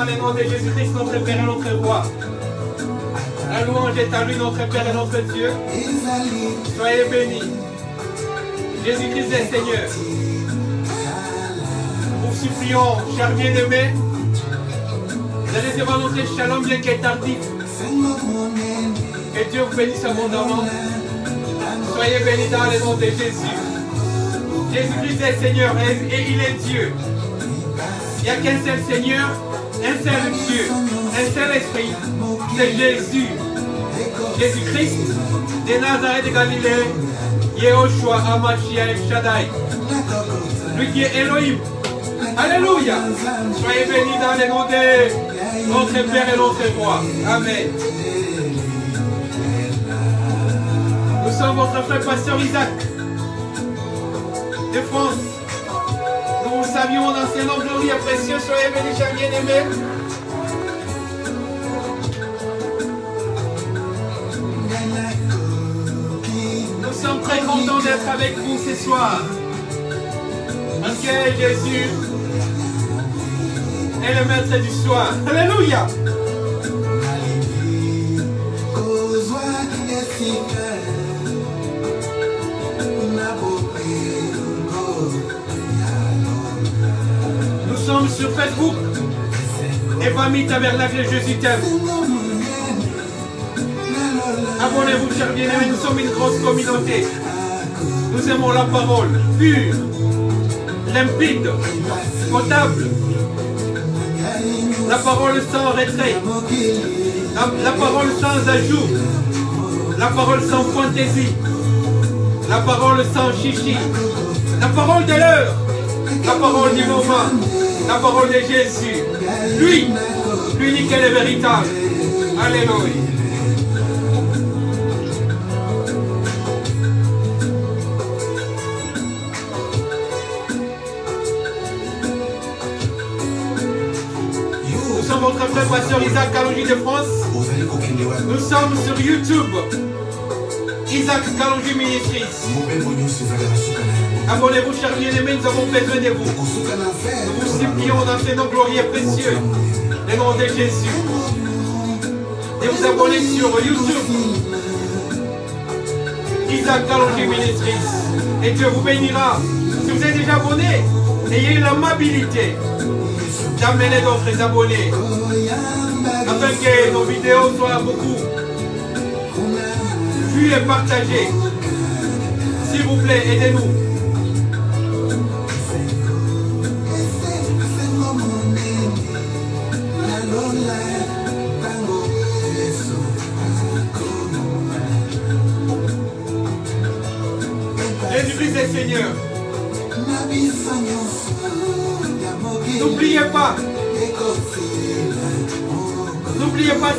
dans le nom de Jésus-Christ, notre Père et notre Roi. La louange est à lui, notre Père et notre Dieu. Soyez bénis. Jésus-Christ est Seigneur. Nous vous supplions, chers bien-aimés, d'aller devant notre shalom bien qu'il est tardif. Que Dieu vous bénisse abondamment. Soyez bénis dans le nom de Jésus. Jésus-Christ est Seigneur et il est Dieu. Il n'y a qu'un seul Seigneur, un seul Dieu, un seul Esprit. C'est Jésus. Jésus-Christ de Nazareth de Galilée, Yehoshua, Amashia, El Shaddai. Lui qui est Elohim. Alléluia. Soyez bénis dans le nom de notre Père et notre Roi. Amen. Nous sommes votre frère pasteur Isaac de France. Nous vous savions dans ce nom glorieux et précieux. Soyez bénis, chers bien-aimés. Nous sommes très contents d'être avec vous ce soir. Parce que Jésus est le maître du soir. Alléluia. Nous sommes sur Facebook et famille Tabernacle Jésus t'aime. Abonnez-vous, chers bien-aimés, nous sommes une grosse communauté. Nous aimons la parole pure, limpide, potable. La parole sans retrait. La parole sans ajout. La parole sans fantaisie. La parole sans chichi. La parole de l'heure. La parole du moment. La parole de Jésus. Lui, l'unique et le véritable. Alléluia. Nous sommes votre frère pasteur Isaac Kalonji de France. Nous sommes sur YouTube. Isaac Kalonji Ministries. Abonnez-vous, chers bien-aimés, nous avons besoin de vous. Nous vous supplions dans ce nom glorieux et précieux, le nom de Jésus, de vous abonner sur YouTube. Isaac Kalonji Ministries. Et Dieu vous bénira. Si vous êtes déjà abonné, ayez l'amabilité d'amener d'autres abonnés afin que nos vidéos soient beaucoup vues et partagées. S'il vous plaît, aidez-nous. Jésus-Christ est Seigneur. N'oubliez pas,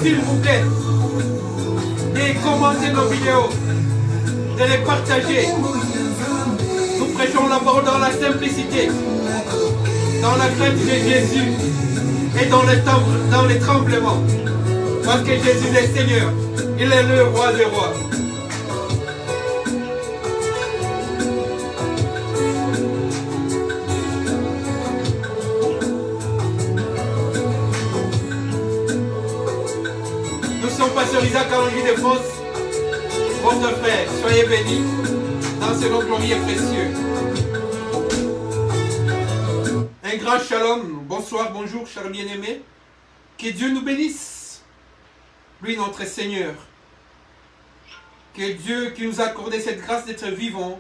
s'il vous plaît, de commenter nos vidéos, de les partager. Nous prêchons la parole dans la simplicité, dans la crainte de Jésus et dans les tremblements. Parce que Jésus est Seigneur, il est le roi des rois. Pasteur Isaac Kalonji de France, votre frère, soyez bénis dans ce nom glorieux et précieux. Un grand shalom, bonsoir, bonjour, chers bien-aimés. Que Dieu nous bénisse, lui notre Seigneur. Que Dieu qui nous a accordé cette grâce d'être vivants,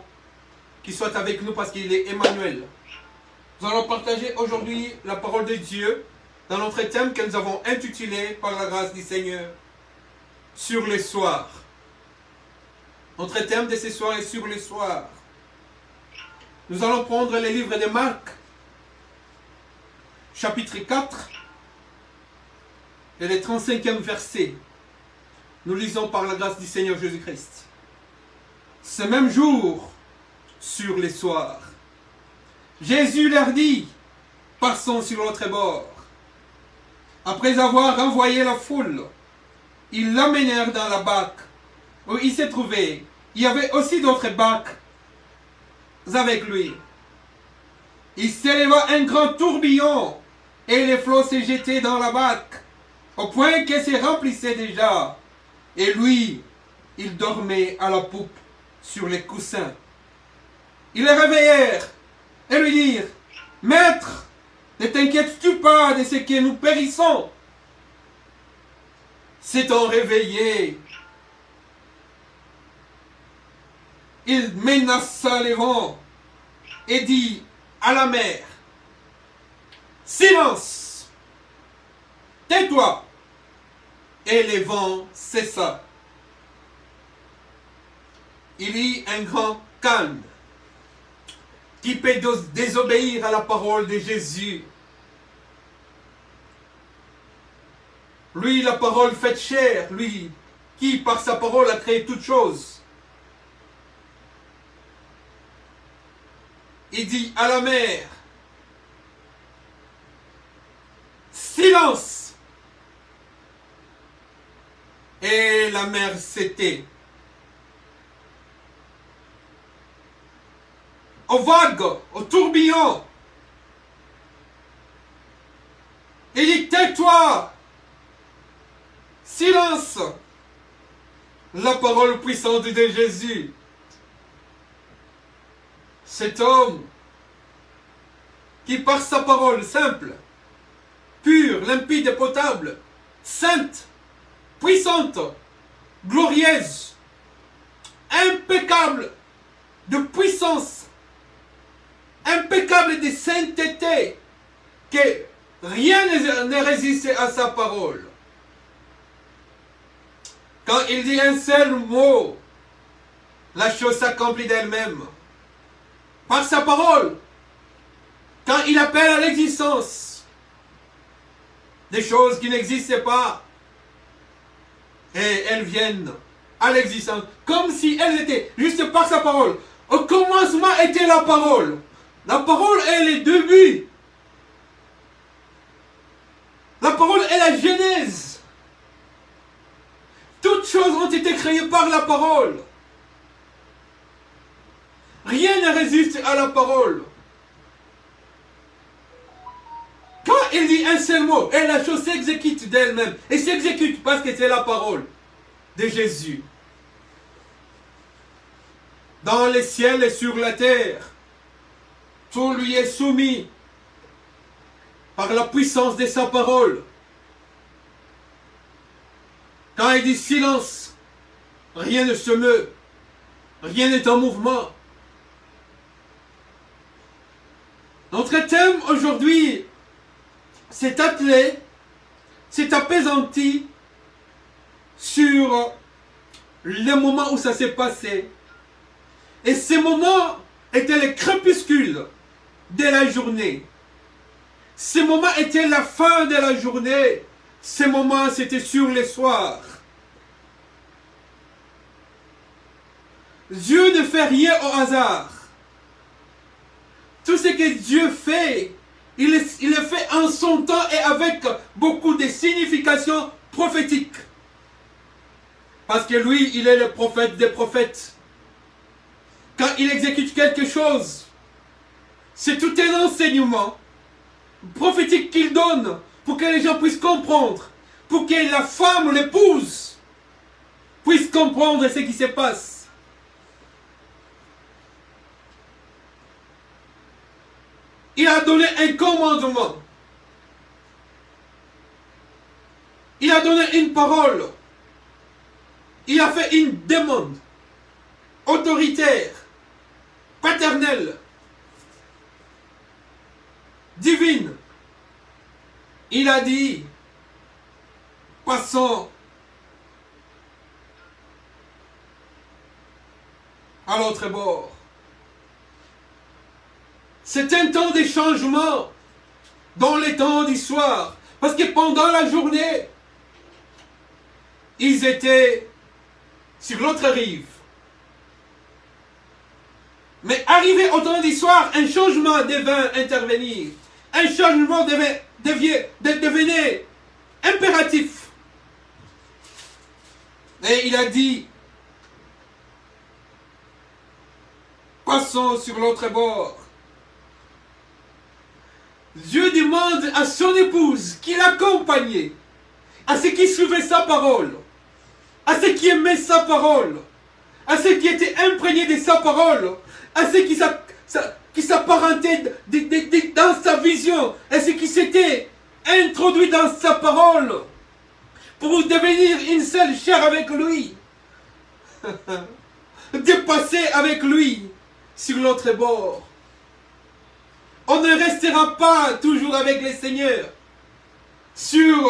qu'il soit avec nous parce qu'il est Emmanuel. Nous allons partager aujourd'hui la parole de Dieu dans notre thème que nous avons intitulé par la grâce du Seigneur. Sur le soir. Notre thème de ce soir est sur le soir. Nous allons prendre le livre de Marc, chapitre 4, et le 35e verset. Nous lisons par la grâce du Seigneur Jésus-Christ. Ce même jour, sur le soir, Jésus leur dit, passons sur l'autre bord. Après avoir renvoyé la foule, ils l'amenèrent dans la barque où il se trouvait. Il y avait aussi d'autres barques avec lui. Il s'éleva un grand tourbillon et les flots se jetaient dans la barque, au point qu'elle se remplissait déjà. Et lui, il dormait à la poupe sur les coussins. Ils le réveillèrent et lui dirent, « Maître, ne t'inquiètes-tu pas de ce que nous périssons ?» S'étant réveillé, il menaça les vents et dit à la mer, « Silence, tais-toi !» Et les vents cessa. Il y eut un grand calme. Qui peut désobéir à la parole de Jésus? Lui, la parole faite chair, lui, qui par sa parole a créé toutes choses. Il dit à la mer, silence! Et la mer s'était. Aux vagues, aux tourbillons. Il dit, tais-toi! Silence! La parole puissante de Jésus. Cet homme qui par sa parole simple, pure, limpide et potable, sainte, puissante, glorieuse, impeccable de puissance, impeccable de sainteté, que rien ne résiste à sa parole. Quand il dit un seul mot, la chose s'accomplit d'elle-même. Par sa parole, quand il appelle à l'existence des choses qui n'existaient pas, et elles viennent à l'existence, comme si elles étaient juste par sa parole. Au commencement était la parole. La parole est le début. La parole est la genèse. Toutes choses ont été créées par la parole. Rien ne résiste à la parole. Quand il dit un seul mot, et la chose s'exécute d'elle-même. Et s'exécute parce que c'est la parole de Jésus. Dans les ciels et sur la terre, tout lui est soumis par la puissance de sa parole. Quand il dit silence, rien ne se meut, rien n'est en mouvement. Notre thème aujourd'hui, c'est attelé, c'est apaisanti sur le moment où ça s'est passé. Et ce moment était le crépuscule de la journée. Ce moment était la fin de la journée. Ce moment, c'était sur le soir. Dieu ne fait rien au hasard. Tout ce que Dieu fait, il le fait en son temps et avec beaucoup de significations prophétiques. Parce que lui, il est le prophète des prophètes. Quand il exécute quelque chose, c'est tout un enseignement prophétique qu'il donne pour que les gens puissent comprendre, pour que la femme, l'épouse, puisse comprendre ce qui se passe. Il a donné un commandement. Il a donné une parole. Il a fait une demande autoritaire, paternelle, divine. Il a dit, passons à l'autre bord. C'est un temps de changement dans les temps du soir. Parce que pendant la journée, ils étaient sur l'autre rive. Mais arrivé au temps du soir, un changement devint intervenir. Un changement devenait impératif. Et il a dit, passons sur l'autre bord. Dieu demande à son épouse qui l'accompagnait, à ceux qui suivaient sa parole, à ceux qui aimaient sa parole, à ceux qui étaient imprégnés de sa parole, à ceux qui s'apparentaient dans sa vision, à ceux qui s'étaient introduits dans sa parole pour devenir une seule chair avec lui, de passer avec lui sur l'autre bord. On ne restera pas toujours avec le Seigneur sur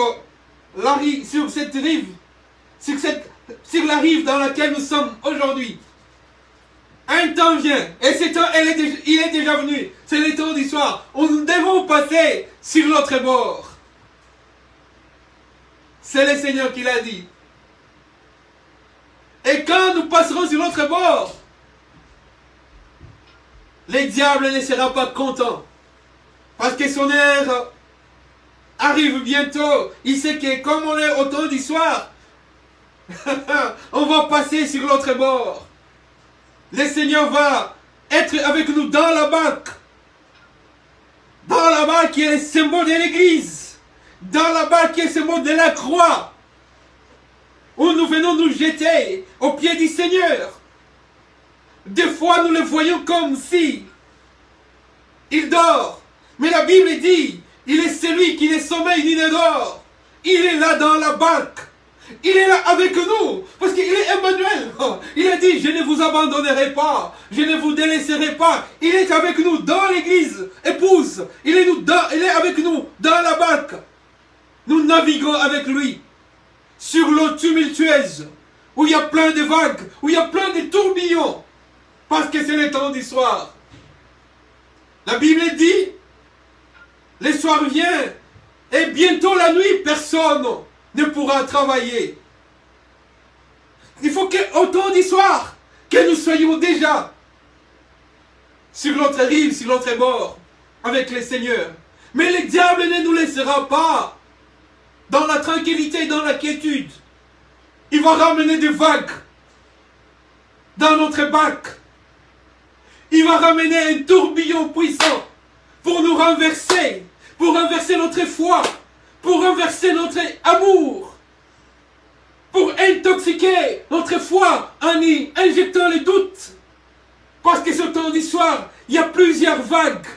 cette rive, sur la rive dans laquelle nous sommes aujourd'hui. Un temps vient, et ce temps, il est déjà venu. C'est le temps du soir. Nous devons passer sur l'autre bord. C'est le Seigneur qui l'a dit. Et quand nous passerons sur l'autre bord, le diable ne sera pas content. Parce que son heure arrive bientôt. Il sait que comme on est au temps du soir, on va passer sur l'autre bord. Le Seigneur va être avec nous dans la barque. Dans la barque qui est le symbole de l'Église. Dans la barque qui est le symbole de la croix. Où nous venons nous jeter aux pieds du Seigneur. Des fois nous le voyons comme si il dort. Mais la Bible dit, il est celui qui ne sommeille ni ne dort. Il est là dans la barque. Il est là avec nous. Parce qu'il est Emmanuel. Il a dit, je ne vous abandonnerai pas. Je ne vous délaisserai pas. Il est avec nous dans l'église. Épouse. Il est avec nous dans la barque. Nous naviguons avec lui. Sur l'eau tumultueuse. Où il y a plein de vagues. Où il y a plein de tourbillons. Parce que c'est le temps du soir. La Bible dit, le soir vient, et bientôt la nuit, personne ne pourra travailler. Il faut qu'au temps du soir, que nous soyons déjà sur l'autre rive, sur l'autre bord, avec le Seigneur. Mais le diable ne nous laissera pas dans la tranquillité, dans la quiétude. Il va ramener des vagues dans notre barque. Il va ramener un tourbillon puissant pour nous renverser, pour renverser notre foi, pour renverser notre amour, pour intoxiquer notre foi en y injectant les doutes. Parce que ce temps du soir, il y a plusieurs vagues,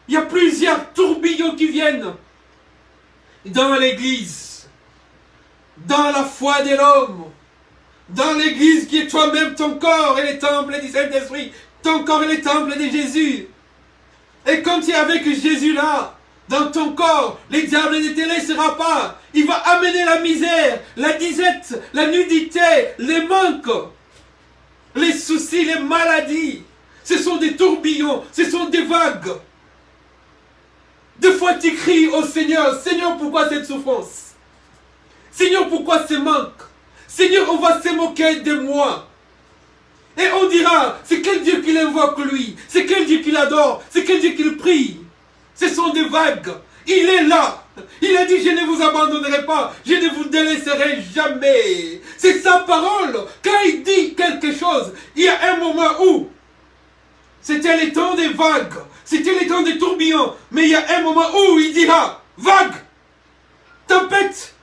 il y a plusieurs tourbillons qui viennent dans l'église, dans la foi de l'homme, dans l'église qui est toi-même, ton corps et le temple du Saint-Esprit. Ton corps est le temple de Jésus. Et quand tu es avec Jésus là, dans ton corps, le diable ne te laissera pas. Il va amener la misère, la disette, la nudité, les manques, les soucis, les maladies. Ce sont des tourbillons, ce sont des vagues. Des fois tu cries au Seigneur, Seigneur, pourquoi cette souffrance? Seigneur, pourquoi ce manque? Seigneur, on va se moquer de moi. Et on dira, c'est quel Dieu qu'il invoque lui? C'est quel Dieu qu'il adore? C'est quel Dieu qu'il prie? Ce sont des vagues. Il est là. Il a dit, je ne vous abandonnerai pas. Je ne vous délaisserai jamais. C'est sa parole. Quand il dit quelque chose, il y a un moment où c'était le temps des vagues. C'était le temps des tourbillons. Mais il y a un moment où il dira, vague, tempête,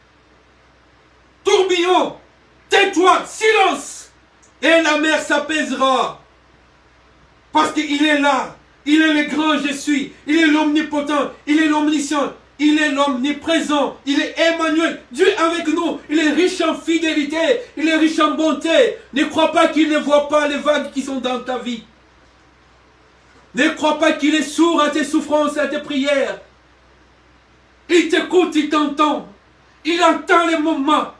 tourbillon, tais-toi, silence. Et la mer s'apaisera. Parce qu'il est là. Il est le grand je suis. Il est l'omnipotent. Il est l'omniscient. Il est l'omniprésent. Il est Emmanuel. Dieu avec nous. Il est riche en fidélité. Il est riche en bonté. Ne crois pas qu'il ne voit pas les vagues qui sont dans ta vie. Ne crois pas qu'il est sourd à tes souffrances, à tes prières. Il t'écoute, il t'entend. Il entend les moments.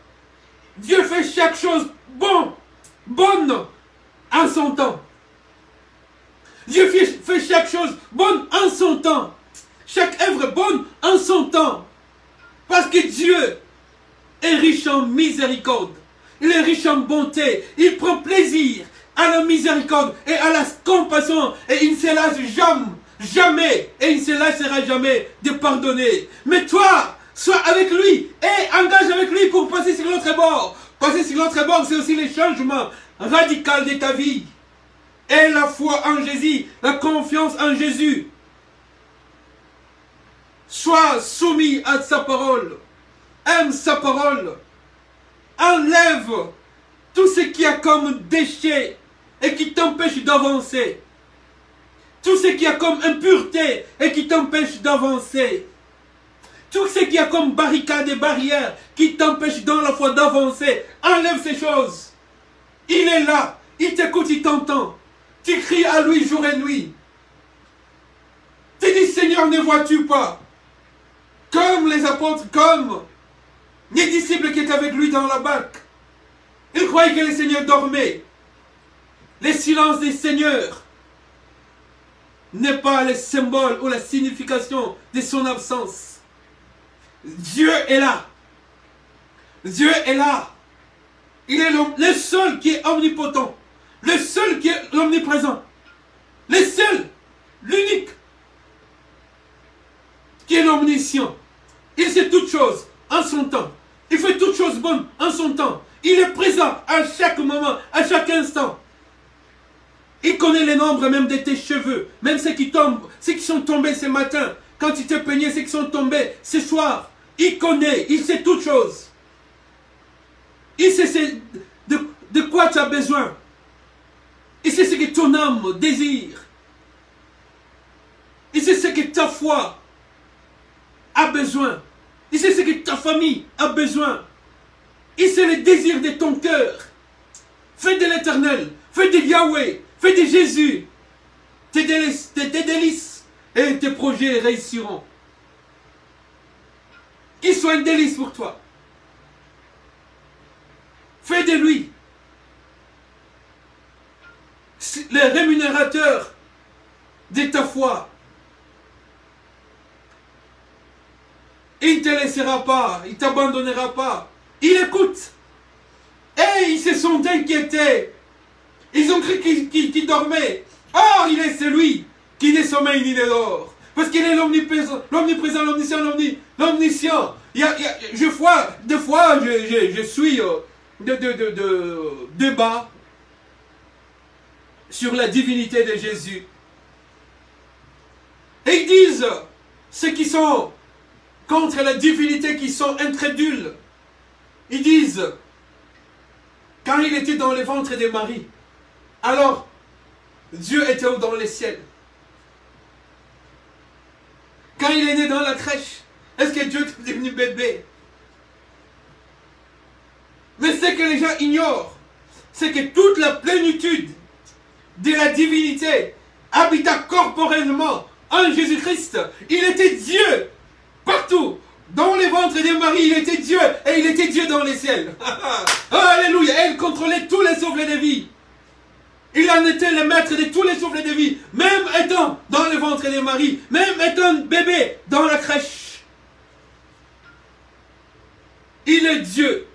Dieu fait chaque chose bonne en son temps. Dieu fait chaque chose bonne en son temps. Chaque œuvre bonne en son temps. Parce que Dieu est riche en miséricorde. Il est riche en bonté. Il prend plaisir à la miséricorde et à la compassion. Et il ne se lasse jamais. Et il ne se lassera jamais de pardonner. Mais toi, sois avec lui et engage avec lui pour passer sur l'autre bord. Passer sur l'autre bord, c'est aussi le changement radical de ta vie. Et la foi en Jésus, la confiance en Jésus. Sois soumis à sa parole. Aime sa parole. Enlève tout ce qui a comme déchet et qui t'empêche d'avancer. Tout ce qui a comme impureté et qui t'empêche d'avancer. Tout ce qui a comme barricade et barrière qui t'empêche dans la foi d'avancer. Enlève ces choses. Il est là. Il t'écoute, il t'entend. Tu cries à lui jour et nuit. Tu dis, Seigneur, ne vois-tu pas? Comme les apôtres, comme les disciples qui étaient avec lui dans la barque. Ils croyaient que le Seigneur dormait. Le silence des seigneurs n'est pas le symbole ou la signification de son absence. Dieu est là. Dieu est là. Il est le seul qui est omnipotent. Le seul qui est omniprésent. Le seul, l'unique, qui est l'omniscient. Il sait toutes choses en son temps. Il fait toutes choses bonnes en son temps. Il est présent à chaque moment, à chaque instant. Il connaît le nombre même de tes cheveux, même ceux qui tombent, ceux qui sont tombés ce matin, quand tu t'es peigné, ceux qui sont tombés ce soir. Il connaît, il sait toutes choses. Il sait de quoi tu as besoin. Il sait ce que ton âme désire. Il sait ce que ta foi a besoin. Il sait ce que ta famille a besoin. Il sait le désir de ton cœur. Fais de l'Éternel, fais de Yahweh, fais de Jésus tes délices et tes projets réussiront. Qu'il soit un délice pour toi. Fais de lui le rémunérateur de ta foi. Il ne te laissera pas, il ne t'abandonnera pas. Il écoute. Et ils se sont inquiétés. Ils ont cru qu'il dormait. Or, il est celui qui ne sommeille ni ne dort. Parce qu'il est l'omniprésent, l'omniscient, l'omniscient. Des fois, je suis de débat sur la divinité de Jésus. Et ils disent, ceux qui sont contre la divinité, qui sont incrédules, ils disent, quand il était dans le ventre de Marie, alors Dieu était dans les ciels. Quand il est né dans la crèche, est-ce que Dieu est devenu bébé? Mais ce que les gens ignorent, c'est que toute la plénitude de la divinité habita corporellement en Jésus-Christ. Il était Dieu partout. Dans les ventres de Marie, il était Dieu et il était Dieu dans les ciels. Alléluia. Elle contrôlait tous les souffles de vie. Il en était le maître de tous les souffles de vie. Même étant dans le ventre de Marie. Même étant bébé dans la crèche. Il est Dieu.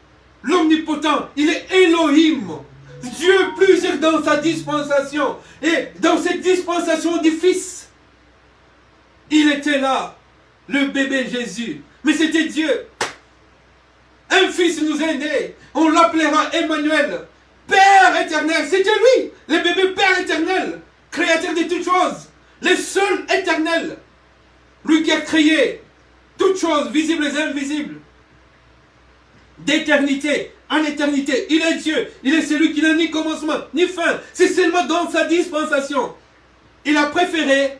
L'omnipotent. Il est Elohim. Dieu plusieurs dans sa dispensation. Et dans cette dispensation du Fils, il était là. Le bébé Jésus. Mais c'était Dieu. Un fils nous est né. On l'appellera Emmanuel. Père éternel. C'était lui. Le bébé Père éternel. Créateur de toutes choses. Le seul éternel. Lui qui a créé toutes choses, visibles et invisibles. D'éternité en éternité. Il est Dieu. Il est celui qui n'a ni commencement, ni fin. C'est seulement dans sa dispensation. Il a préféré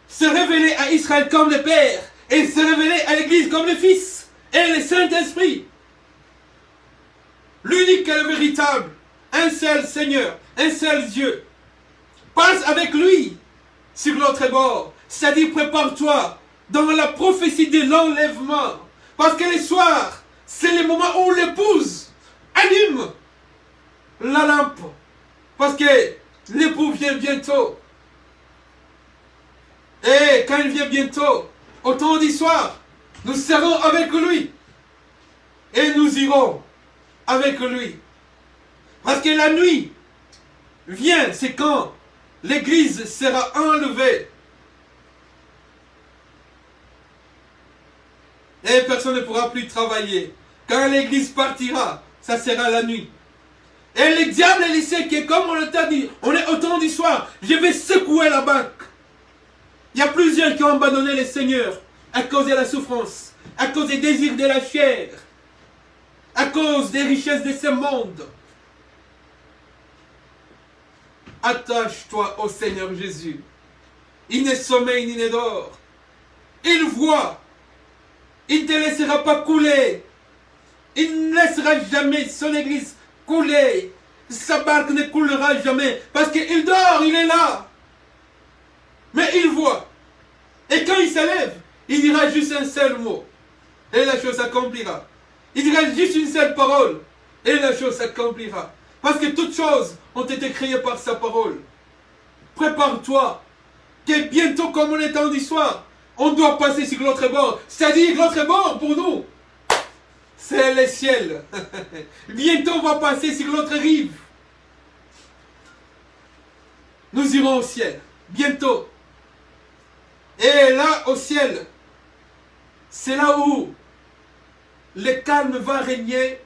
se révéler à Israël comme le Père. Et se révéler à l'Église comme le Fils. Et le Saint-Esprit. L'unique et le véritable. Un seul Seigneur. Un seul Dieu. Passe avec lui sur l'autre bord. C'est-à-dire prépare-toi dans la prophétie de l'enlèvement. Parce que le soir, c'est le moment où l'épouse allume la lampe. Parce que l'époux vient bientôt. Et quand il vient bientôt, au temps du soir, nous serons avec lui. Et nous irons avec lui. Parce que la nuit vient, c'est quand l'église sera enlevée. Et personne ne pourra plus travailler. Quand l'église partira, ça sera la nuit. Et le diable, il sait que comme on t'a dit, on est au temps du soir, je vais secouer la banque. Il y a plusieurs qui ont abandonné le Seigneur. à cause de la souffrance, à cause des désirs de la chair, à cause des richesses de ce monde. Attache-toi au Seigneur Jésus. Il ne sommeille ni ne dort. Il voit. Il ne te laissera pas couler. Il ne laissera jamais son église couler. Sa barque ne coulera jamais. Parce qu'il dort, il est là. Mais il voit. Et quand il se lève, il dira juste un seul mot. Et la chose s'accomplira. Il dira juste une seule parole. Et la chose s'accomplira. Parce que toutes choses ont été créées par sa parole. Prépare-toi. Que bientôt, comme on est en histoire, on doit passer sur l'autre bord. C'est-à-dire l'autre bord pour nous, c'est le ciel. Bientôt, on va passer sur l'autre rive. Nous irons au ciel. Bientôt. Et là, au ciel, c'est là où le calme va régner.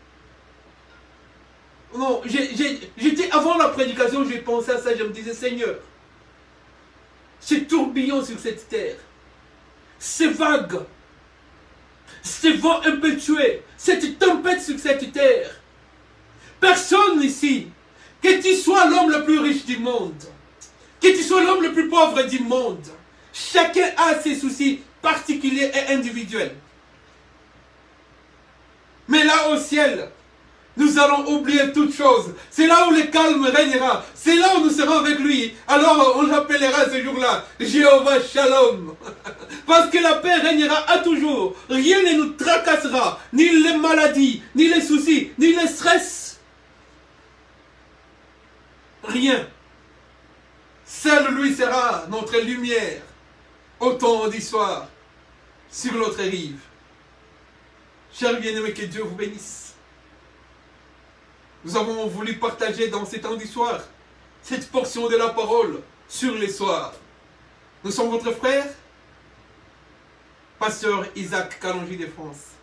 Non, j'étais avant la prédication, j'ai pensé à ça, je me disais, Seigneur, ce tourbillon sur cette terre, ces vagues, ces vents impétueux, cette tempête sur cette terre, personne ici, que tu sois l'homme le plus riche du monde, que tu sois l'homme le plus pauvre du monde, chacun a ses soucis particuliers et individuels. Mais là au ciel, nous allons oublier toutes choses. C'est là où le calme régnera. C'est là où nous serons avec lui. Alors on l'appellera ce jour-là Jéhovah Shalom. Parce que la paix régnera à toujours. Rien ne nous tracassera. Ni les maladies, ni les soucis, ni le stress. Rien. Seul lui sera notre lumière au temps du soir sur l'autre rive. Chers bien-aimés, que Dieu vous bénisse. Nous avons voulu partager dans ces temps du soir cette portion de la parole sur les soirs. Nous sommes votre frère, pasteur Isaac Kalonji de France.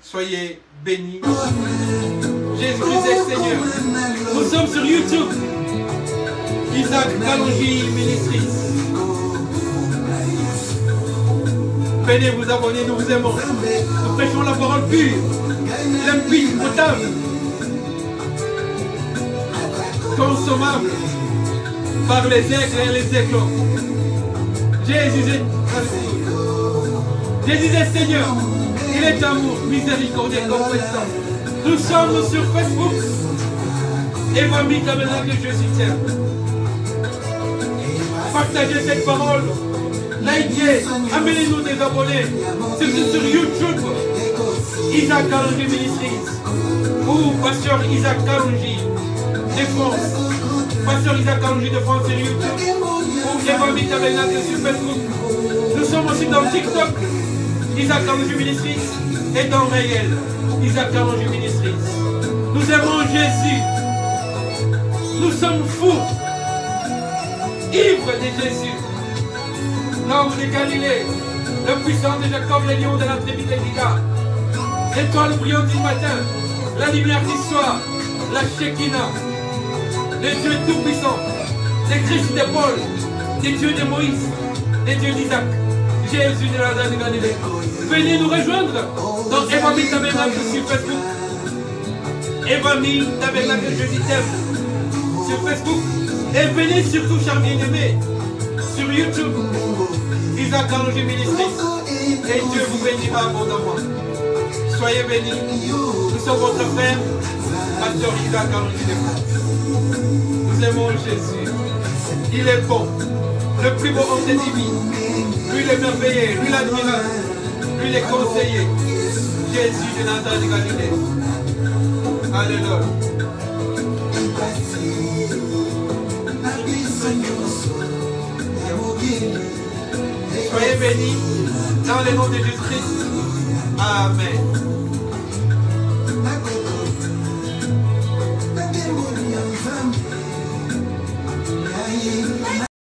Soyez bénis. Jésus-Christ est Seigneur. Nous sommes sur YouTube. Isaac Kalonji Ministries. Venez vous abonner, nous vous aimons. Nous prêchons la parole pure, limpide, potable, consommable par les aigles et les éclats. Jésus est Seigneur. Il est amour, miséricordieux, compatissant. Nous sommes sur Facebook. Évangile Tabernacle de Jésus t'aime. Partagez cette parole. Likez, amenez-nous des abonnés. Surtout sur YouTube. Isaac Kalonji Ministries. Ou Pasteur Isaac Kalonji de France. Pasteur Isaac Kalonji de France sur YouTube. Ou Évangile Tabernacle sur Facebook. Nous sommes aussi dans TikTok. Isaac Kalonji Ministries. Et dans Réel. Isaac Kalonji Ministries. Nous aimons Jésus. Nous sommes fous. Ivres de Jésus. L'homme de Galilée, le puissant de Jacob, le lion de la tribu de Juda, l'étoile brillante du matin, la lumière du soir, la Shekinah, le Dieu tout-puissant, le Christ de Paul, le Dieu de Moïse, le Dieu d'Isaac, Jésus de la Nazareth de Galilée. Venez nous rejoindre dans Évangile Tabernacle sur Facebook. Évangile Tabernacle Jésus t'aime sur Facebook. Et venez surtout, chers bien-aimés, sur YouTube, Isaac Kalonji Ministries, et Dieu vous bénira abondamment. Soyez bénis. Nous sommes votre frère, pasteur Isaac Kalonji de France. Nous aimons Jésus. Il est bon, le plus beau homme de vie. Lui le merveilleux, lui l'admirable, lui le conseiller. Jésus de Nazareth de Galilée. Alléluia. Soyez bénis dans le nom de Jésus-Christ. Amen.